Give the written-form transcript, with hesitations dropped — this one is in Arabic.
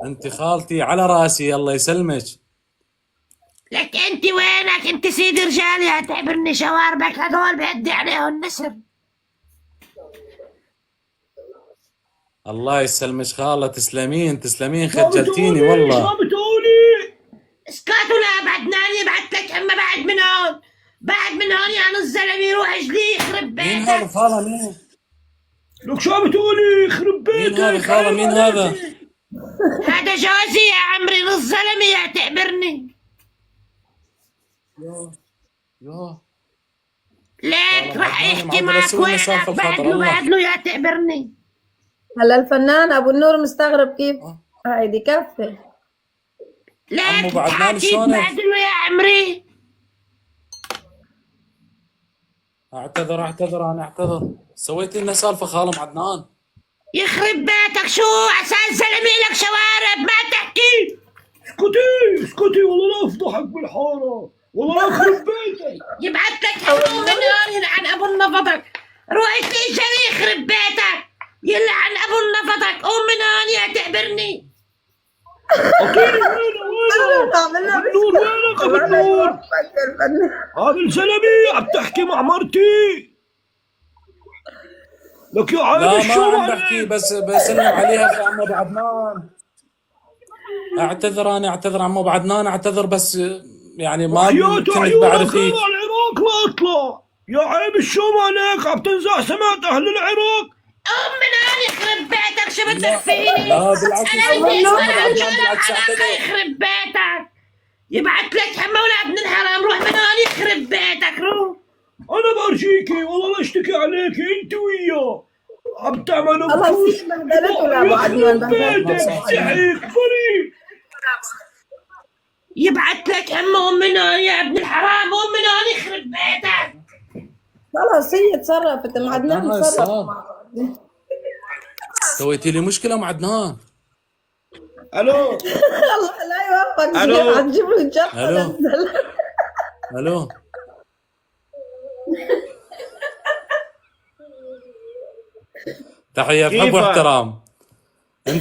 انت خالتي على راسي، الله يسلمك. لك انت وينك؟ انت سيد رجالي، هتعبرني شواربك هذول بيدي عليهم نسر. الله يسلمك خالة، تسلمين تسلمين، شو خجلتيني بتقولي؟ والله. شو بتقولي؟ اسكتوا لا بعدناني يبعت لك اما بعد من هون. بعد من هون يا نص زلمه روح اجلي يخرب مين هذا بيتك. خالة؟ مين؟ لك شو بتقولي؟ يخرب مين هذا بيتك، خالة؟ عيب مين هذا؟ عليكي. هذا جوزي يا عمري، نص زلمه يا تعبرني. يوه ليك راح عدنان يحكي معدل معك اسوي لنا وينك، سالفة بخاطر بعدله الله. بعدله يا تعبرني. هلا الفنان ابو النور مستغرب كيف هايدي كفه. عمو ليك بعدنان حكيت شلونك؟ بعدله يا عمري. اعتذر انا اعتذر، سويت لنا سالفة خالة مع عدنان. يخرب بيتك، شو عسى زلمه لك شوارب ما تحكي. اسكتي اسكتي، والله لا افضحك بالحارة، والله لا يخرب بيتك. يبعت لك حلو من هون يلعن ابو نفضك. روح لي جري يخرب بيتك، يلعن ابو نفضك. قوم من هون يا تعبرني. اعطيني وينك ابو النور، وينك ابو النور؟ هذا الزلمه عم تحكي مع مرتي. لك يا عيب لا ما الشو عم بحكي، عليك. بس بسلم عليها يا عمو عدنان. اعتذر انا اعتذر عمو عدنان اعتذر، بس يعني ما وحياة كنت عيونك بعرفيك. غير على العراق لا اطلع. يا عيب الشو عليك، عم تنزع سمعة اهل العراق. قوم من هون يخرب بيتك، شو بدك فيني؟ لا بالعكس انا بدي عمو اسال عن عدنان، بالعكس علاقه اعتذر. يخرب بيتك. يبعت لك هم اولاد من الحرام، روح من هون يخرب بيتك روح. انا برجيكي والله لا اشتكي عليكي انت وياه. عم تعملوا الله بفوس. يسيب بهدلته لابو عدنان، يخرب بهدلته. بيتك سحيك فريق. يبعت لك هم من هون يا ابن الحرام، قوم من هون يخرب بيتك. خلاص هي تصرفت ام عدنان عدنان تصرف صار. مع بعض. سويتي لي مشكلة مع عدنان. الو الله لا يوفقك، ألو. هتجيب له الجبهه ألو. نزل. الو تحية بحب كيفك؟ واحترام.